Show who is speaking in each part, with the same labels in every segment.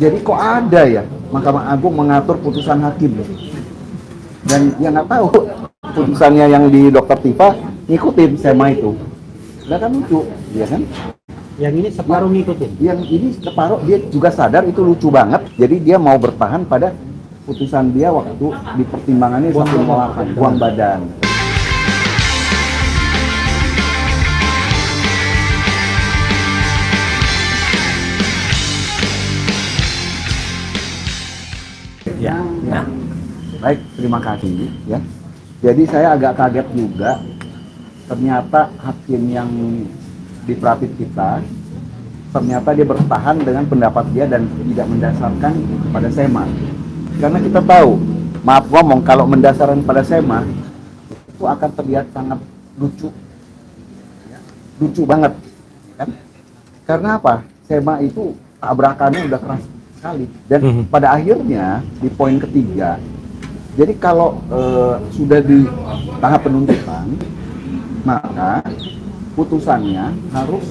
Speaker 1: Jadi kok ada ya Mahkamah Agung mengatur putusan hakim, dan yang nggak tahu putusannya yang di Dokter Tifa ngikutin SEMA itu, nggak kan lucu, ya kan?
Speaker 2: Yang ini separuh ngikutin.
Speaker 1: Yang ini separuh, dia juga sadar itu lucu banget, jadi dia mau bertahan pada putusan dia waktu di pertimbangannya 108, buang badan.
Speaker 3: Ya. Nah,
Speaker 1: Baik, terima kasih ya. Jadi saya agak kaget juga, ternyata hakim yang diperatif kita, ternyata dia bertahan dengan pendapat dia dan tidak mendasarkan pada SEMA. Karena kita tahu, maaf ngomong, kalau mendasarkan pada SEMA itu akan terlihat sangat lucu, ya, lucu banget, kan? Karena apa? SEMA itu tabrakannya udah keras sekali, dan pada akhirnya di poin ketiga, jadi kalau sudah di tahap penuntutan, maka putusannya harus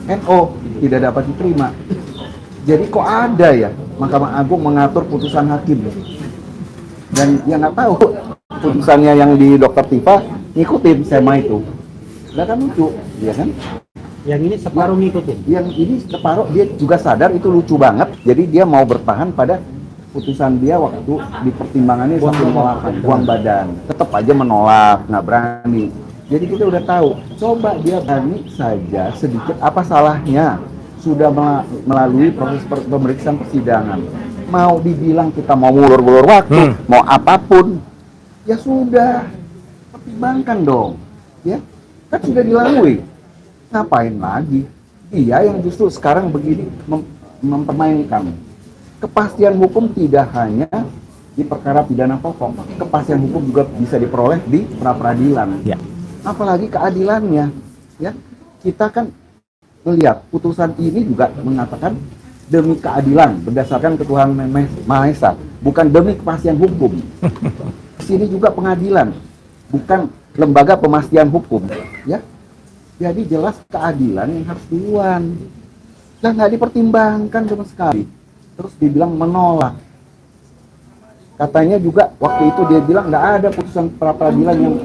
Speaker 1: NO, tidak dapat diterima. Jadi kok ada ya Mahkamah Agung mengatur putusan hakim, dan yang nggak tahu putusannya yang di Dokter Tifa ngikutin SEMA itu, nggak kan lucu, ya kan?
Speaker 2: Yang ini separuh ngikutin.
Speaker 1: Yang ini separuh, dia juga sadar itu lucu banget, jadi dia mau bertahan pada putusan dia waktu di pertimbangannya 108, buang badan. Tetap aja menolak, nggak berani. Jadi kita udah tahu, coba dia berani saja sedikit, apa salahnya? Sudah melalui proses pemeriksaan persidangan. Mau dibilang kita mau ngulur-ngulur waktu, mau apapun, ya sudah, pertimbangkan dong, ya kan sudah dilalui. Ngapain lagi? Dia yang justru sekarang begini mempermainkan. Kepastian hukum tidak hanya di perkara pidana pokok, kepastian hukum juga bisa diperoleh di pra-peradilan.
Speaker 3: ya.
Speaker 1: Apalagi keadilannya, ya. Kita kan melihat putusan ini juga mengatakan demi keadilan berdasarkan ketuhanan Maha Esa, bukan demi kepastian hukum. Sini juga pengadilan, bukan lembaga pemastian hukum, ya. Jadi jelas keadilan yang harus duluan, dan nggak dipertimbangkan sama sekali. Terus dibilang menolak. Katanya juga waktu itu dia bilang nggak ada putusan pra-peradilan yang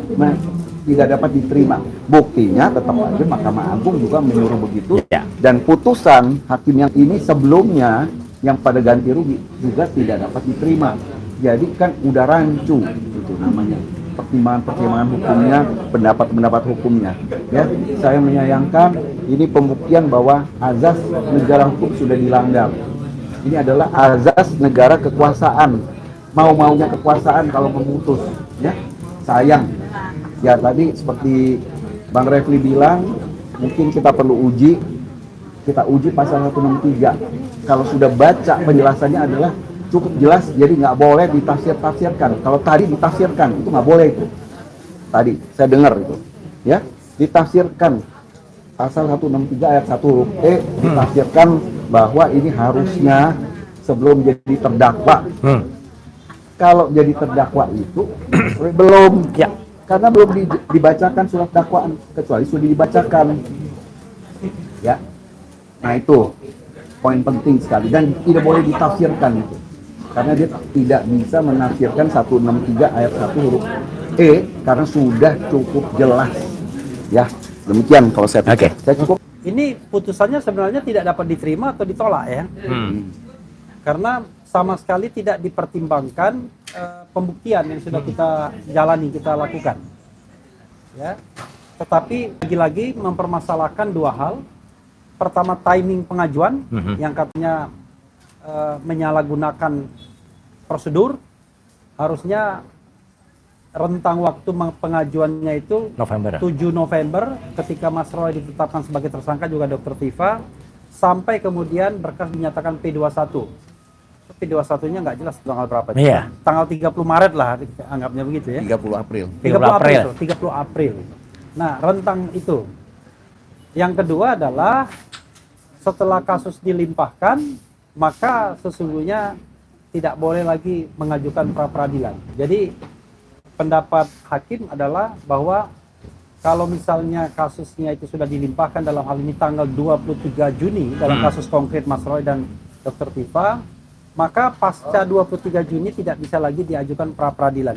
Speaker 1: tidak dapat diterima. Buktinya tetap aja Mahkamah Agung juga menyuruh begitu.
Speaker 3: Ya.
Speaker 1: Dan putusan hakim yang ini sebelumnya yang pada ganti rugi juga tidak dapat diterima. Jadi kan udah rancu itu namanya. Pertimbangan-pertimbangan hukumnya, pendapat-pendapat hukumnya. Ya, saya menyayangkan ini pembuktian bahwa azas negara hukum sudah dilanggar. Ini adalah azas negara kekuasaan. Mau-maunya kekuasaan kalau memutus, ya. Sayang. Ya tadi seperti Bang Refli bilang, mungkin kita perlu uji. Kita uji pasal 163. Kalau sudah baca penjelasannya adalah cukup jelas, jadi nggak boleh ditafsir-tafsirkan. Kalau tadi ditafsirkan, itu nggak boleh itu. Tadi saya dengar itu, ya, ditafsirkan pasal 163 ayat 1 huruf E, ditafsirkan bahwa ini harusnya sebelum jadi terdakwa. Kalau jadi terdakwa itu belum,
Speaker 3: Ya.
Speaker 1: karena belum dibacakan surat dakwaan, kecuali sudah dibacakan, ya. Nah itu poin penting sekali, dan tidak boleh ditafsirkan itu. Karena dia tidak bisa menafsirkan 163 ayat 1 huruf E karena sudah cukup jelas. Ya, demikian kalau saya pikir. Saya cukup.
Speaker 2: Ini putusannya sebenarnya tidak dapat diterima atau ditolak ya. Karena sama sekali tidak dipertimbangkan pembuktian yang sudah kita jalani, kita lakukan. Ya. Tetapi lagi-lagi mempermasalahkan dua hal. Pertama, timing pengajuan yang katanya menyalahgunakan prosedur. Harusnya rentang waktu pengajuannya itu
Speaker 3: November.
Speaker 2: 7 November ketika Mas Roy ditetapkan sebagai tersangka, juga Dr. Tifa, sampai kemudian berkas dinyatakan P21. P21-nya nggak jelas tanggal berapa.
Speaker 3: Iya.
Speaker 2: Tanggal 30 Maret lah anggapnya begitu ya.
Speaker 1: 30 April.
Speaker 2: 30 April. Nah, rentang itu. Yang kedua adalah setelah kasus dilimpahkan, maka sesungguhnya tidak boleh lagi mengajukan pra-peradilan. Jadi pendapat hakim adalah bahwa kalau misalnya kasusnya itu sudah dilimpahkan dalam hal ini tanggal 23 Juni dalam kasus konkret Mas Roy dan Dr. Tifa, maka pasca 23 Juni tidak bisa lagi diajukan pra peradilan.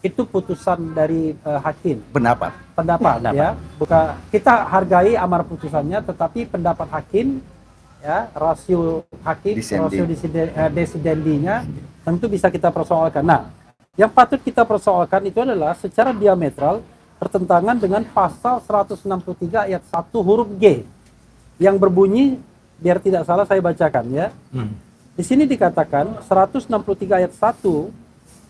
Speaker 2: Itu putusan dari hakim.
Speaker 1: Pendapat.
Speaker 2: Pendapat ya. Bukan kita hargai amar putusannya, tetapi pendapat hakim ya, rasio hakim, rasio desidendinya tentu bisa kita persoalkan. Nah, yang patut kita persoalkan itu adalah secara diametral bertentangan dengan pasal 163 ayat 1 huruf G yang berbunyi, biar tidak salah saya bacakan ya. Di sini dikatakan 163 ayat 1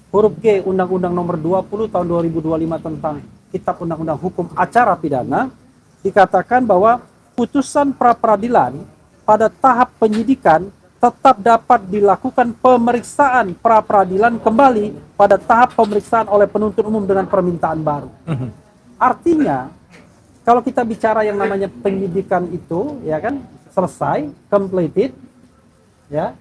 Speaker 2: huruf G Undang-Undang Nomor 20 Tahun 2025 tentang Kitab Undang-Undang Hukum Acara Pidana dikatakan bahwa putusan pra peradilan pada tahap penyidikan tetap dapat dilakukan pemeriksaan pra peradilan kembali pada tahap pemeriksaan oleh penuntut umum dengan permintaan baru. Artinya kalau kita bicara yang namanya penyidikan itu ya kan selesai, completed ya.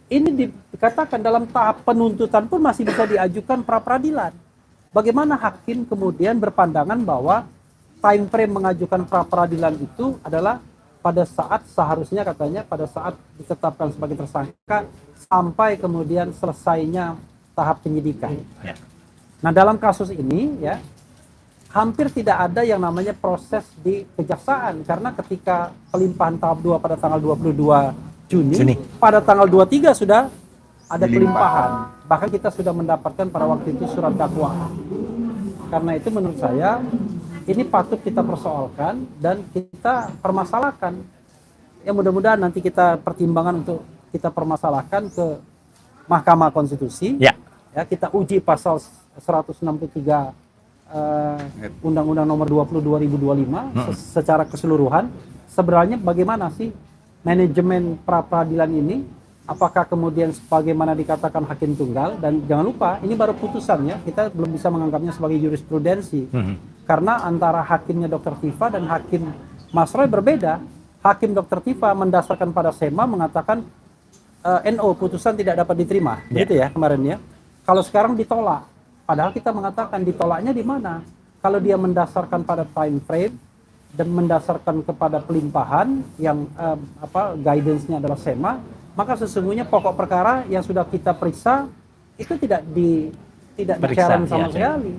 Speaker 2: Ini dikatakan dalam tahap penuntutan pun masih bisa diajukan pra peradilan. Bagaimana hakim kemudian berpandangan bahwa time frame mengajukan pra peradilan itu adalah pada saat seharusnya katanya pada saat ditetapkan sebagai tersangka sampai kemudian selesainya tahap penyidikan. Nah, dalam kasus ini ya hampir tidak ada yang namanya proses di kejaksaan karena ketika pelimpahan tahap 2 pada tanggal 22 Juni, pada tanggal 23 sudah ada pelimpahan. Bahkan kita sudah mendapatkan pada waktu itu surat dakwaan. Karena itu menurut saya ini patut kita persoalkan dan kita permasalahkan. Ya mudah-mudahan nanti kita pertimbangan untuk kita permasalahkan ke Mahkamah Konstitusi. Ya, kita uji pasal 163 Undang-Undang Nomor 20 2025 secara keseluruhan. Sebenarnya bagaimana sih manajemen pra peradilan ini, apakah kemudian sebagaimana dikatakan hakim tunggal, dan jangan lupa ini baru putusan ya, kita belum bisa menganggapnya sebagai jurisprudensi karena antara hakimnya Dr. Tifa dan hakim Mas Roy berbeda. Hakim Dr. Tifa mendasarkan pada SEMA mengatakan NO putusan tidak dapat diterima, begitu ya kemarin ya. Kalau sekarang ditolak, padahal kita mengatakan ditolaknya di mana? Kalau dia mendasarkan pada time frame dan mendasarkan kepada pelimpahan yang guidance-nya adalah SEMA, maka sesungguhnya pokok perkara yang sudah kita periksa itu tidak di-challenge sama sekali.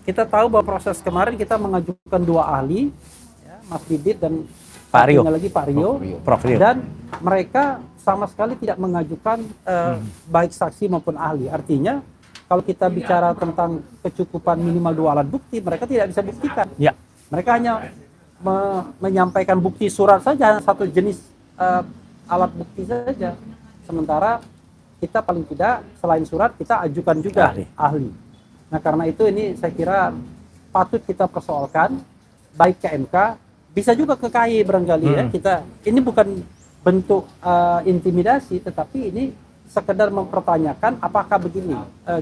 Speaker 2: Kita tahu bahwa proses kemarin kita mengajukan 2 ahli, ya, Mas Didit dan Pak Rio, dan mereka sama sekali tidak mengajukan baik saksi maupun ahli. Artinya kalau kita bicara tentang kecukupan minimal 2 alat bukti, mereka tidak bisa buktikan. Mereka hanya menyampaikan bukti surat saja, satu jenis alat bukti saja. Sementara kita paling tidak selain surat kita ajukan juga ahli. Nah karena itu ini saya kira patut kita persoalkan baik ke MK, bisa juga ke KY barangkali ya. Ini bukan bentuk intimidasi, tetapi ini sekedar mempertanyakan apakah begini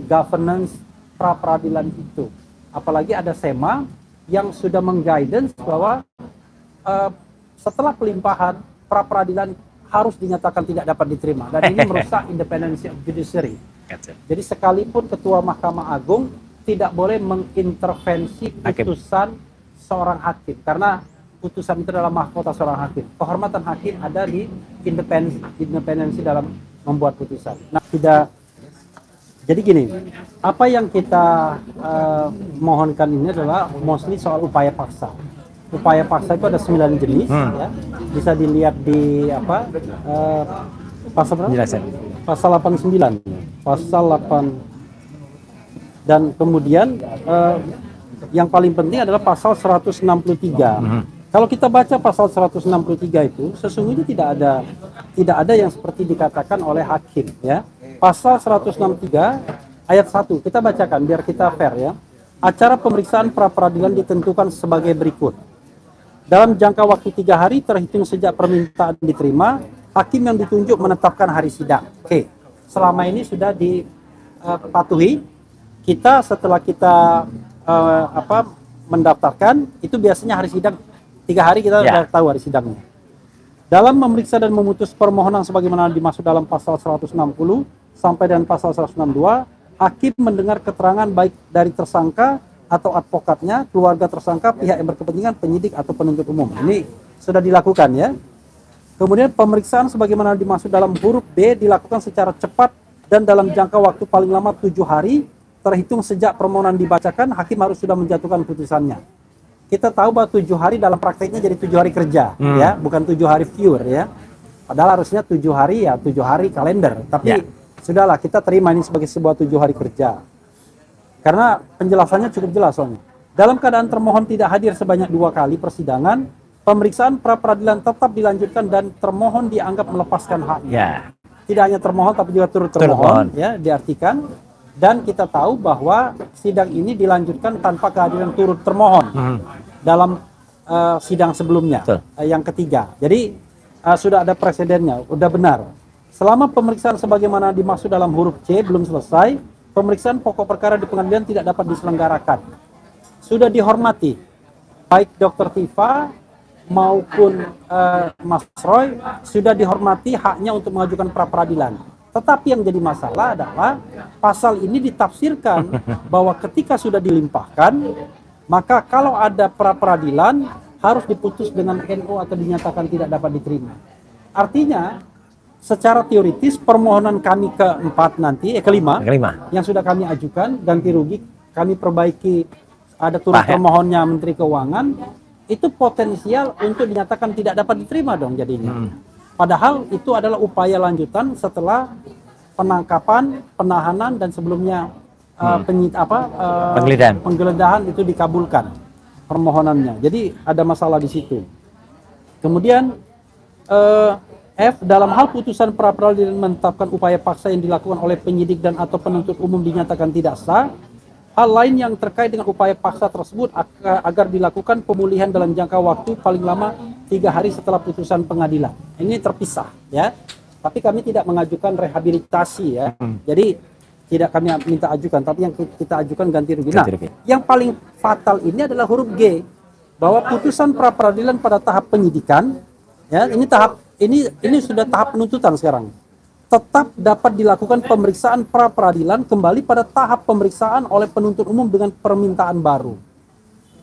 Speaker 2: governance pra peradilan itu. Apalagi ada SEMA yang sudah mengguidance bahwa setelah pelimpahan pra peradilan harus dinyatakan tidak dapat diterima, dan ini merusak independensi of judiciary. Jadi sekalipun ketua Mahkamah Agung tidak boleh mengintervensi putusan seorang hakim karena putusan itu adalah mahkota seorang hakim. Kehormatan hakim ada di independensi dalam membuat putusan. Nah, tidak. Jadi gini, apa yang kita mohonkan ini adalah mostly soal upaya paksa. Upaya paksa itu ada 9 jenis, ya. Bisa dilihat di pasal berapa? Pasal 89. Pasal 8. Dan kemudian yang paling penting adalah pasal 163. Kalau kita baca pasal 163 itu sesungguhnya tidak ada yang seperti dikatakan oleh hakim, ya. Pasal 163 ayat 1 kita bacakan biar kita fair ya. Acara pemeriksaan pra peradilan ditentukan sebagai berikut. Dalam jangka waktu 3 hari terhitung sejak permintaan diterima, hakim yang ditunjuk menetapkan hari sidang. Oke. Selama ini sudah dipatuhi. Kita setelah kita mendaftarkan itu biasanya hari sidang 3 hari kita sudah tahu hari sidangnya. Dalam memeriksa dan memutus permohonan sebagaimana dimaksud dalam pasal 160 sampai dengan pasal 162, hakim mendengar keterangan baik dari tersangka atau advokatnya, keluarga tersangka, pihak yang berkepentingan, penyidik atau penuntut umum. Ini sudah dilakukan ya. Kemudian pemeriksaan sebagaimana dimaksud dalam huruf B dilakukan secara cepat dan dalam jangka waktu paling lama 7 hari terhitung sejak permohonan dibacakan, hakim harus sudah menjatuhkan putusannya. Kita tahu bahwa 7 hari dalam prakteknya jadi 7 hari kerja, ya, bukan 7 hari viewer, ya. Padahal harusnya 7 hari ya 7 hari kalender. Tapi sudahlah, kita terima ini sebagai sebuah 7 hari kerja. Karena penjelasannya cukup jelas soalnya. Dalam keadaan termohon tidak hadir sebanyak 2 kali persidangan, pemeriksaan pra peradilan tetap dilanjutkan dan termohon dianggap melepaskan haknya.
Speaker 3: Ya.
Speaker 2: Tidak hanya termohon tapi juga turut termohon, ya, diartikan. Dan kita tahu bahwa sidang ini dilanjutkan tanpa kehadiran turut termohon dalam sidang sebelumnya, yang ketiga. Jadi sudah ada presidennya, sudah benar. Selama pemeriksaan sebagaimana dimaksud dalam huruf C belum selesai, pemeriksaan pokok perkara di pengadilan tidak dapat diselenggarakan. Sudah dihormati, baik Dr. Tifa maupun Mas Roy sudah dihormati haknya untuk mengajukan pra peradilan. Tetapi yang jadi masalah adalah pasal ini ditafsirkan bahwa ketika sudah dilimpahkan, maka kalau ada pra peradilan harus diputus dengan NO atau dinyatakan tidak dapat diterima. Artinya, secara teoritis permohonan kami keempat nanti, kelima, yang sudah kami ajukan, ganti rugi, kami perbaiki, ada turut termohonnya Menteri Keuangan, itu potensial untuk dinyatakan tidak dapat diterima dong jadinya. Padahal itu adalah upaya lanjutan setelah penangkapan, penahanan, dan sebelumnya penggeledahan itu dikabulkan permohonannya. Jadi ada masalah di situ. Kemudian F, dalam hal putusan pra peradilan menetapkan upaya paksa yang dilakukan oleh penyidik dan atau penuntut umum dinyatakan tidak sah, hal lain yang terkait dengan upaya paksa tersebut agar dilakukan pemulihan dalam jangka waktu paling lama 3 hari setelah putusan pengadilan. Ini terpisah, ya. Tapi kami tidak mengajukan rehabilitasi, ya. Jadi tidak kami minta ajukan, tapi yang kita ajukan ganti rugi. Nah, yang paling fatal ini adalah huruf G, bahwa putusan pra peradilan pada tahap penyidikan, ya, ini sudah tahap penuntutan sekarang, tetap dapat dilakukan pemeriksaan pra peradilan kembali pada tahap pemeriksaan oleh penuntut umum dengan permintaan baru.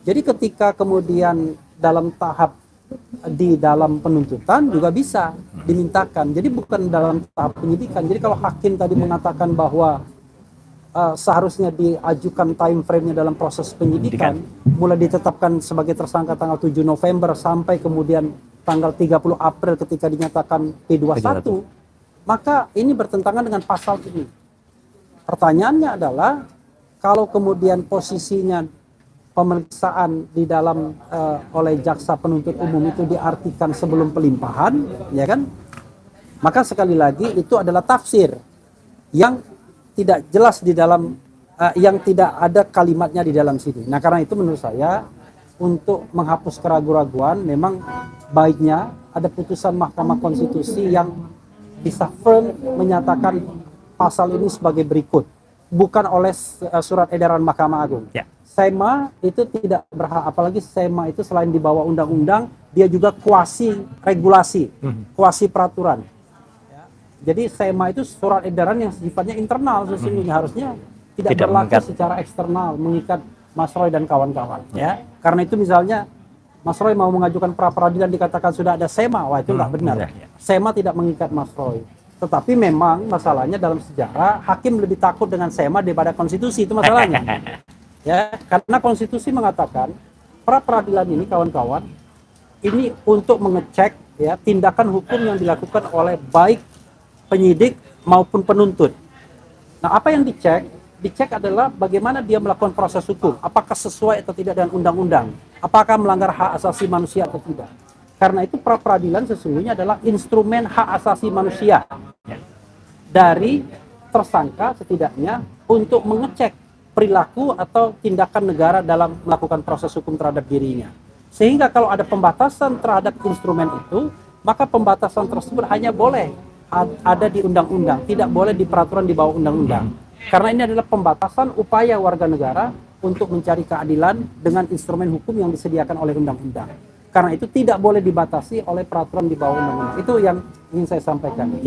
Speaker 2: Jadi ketika kemudian dalam tahap di dalam penuntutan juga bisa dimintakan. Jadi bukan dalam tahap penyidikan. Jadi kalau hakim tadi mengatakan bahwa seharusnya diajukan time frame-nya dalam proses penyidikan, mulai ditetapkan sebagai tersangka tanggal 7 November sampai kemudian tanggal 30 April ketika dinyatakan P21, maka ini bertentangan dengan pasal ini. Pertanyaannya adalah, kalau kemudian posisinya pemeriksaan di dalam oleh jaksa penuntut umum itu diartikan sebelum pelimpahan, ya kan? Maka sekali lagi itu adalah tafsir yang tidak jelas di dalam, yang tidak ada kalimatnya di dalam situ. Nah, karena itu menurut saya untuk menghapus keraguan-raguan, memang baiknya ada putusan Mahkamah Konstitusi yang bisa firm menyatakan pasal ini sebagai berikut, bukan oleh surat edaran Mahkamah Agung. SEMA itu tidak berhak, apalagi SEMA itu selain di bawah undang-undang, dia juga kuasi regulasi, kuasi peraturan. Ya. Jadi SEMA itu surat edaran yang sifatnya internal sesungguhnya, harusnya tidak berlaku secara eksternal, mengikat Mas Roy dan kawan-kawan. Ya. Karena itu misalnya Mas Roy mau mengajukan pra peradilan dikatakan sudah ada SEMA, wah itu nggak benar. SEMA tidak mengikat Mas Roy. Tetapi memang masalahnya dalam sejarah, hakim lebih takut dengan SEMA daripada konstitusi, itu masalahnya. Ya, karena konstitusi mengatakan pra peradilan ini, kawan-kawan, ini untuk mengecek, ya, tindakan hukum yang dilakukan oleh baik penyidik maupun penuntut. Nah, apa yang dicek? Dicek adalah bagaimana dia melakukan proses hukum, apakah sesuai atau tidak dengan undang-undang, apakah melanggar hak asasi manusia atau tidak. Karena itu pra peradilan sesungguhnya adalah instrumen hak asasi manusia dari tersangka setidaknya untuk mengecek perilaku atau tindakan negara dalam melakukan proses hukum terhadap dirinya. Sehingga kalau ada pembatasan terhadap instrumen itu, maka pembatasan tersebut hanya boleh ada di undang-undang, tidak boleh di peraturan di bawah undang-undang. Karena ini adalah pembatasan upaya warga negara untuk mencari keadilan dengan instrumen hukum yang disediakan oleh undang-undang. Karena itu tidak boleh dibatasi oleh peraturan di bawah undang-undang. Itu yang ingin saya sampaikan.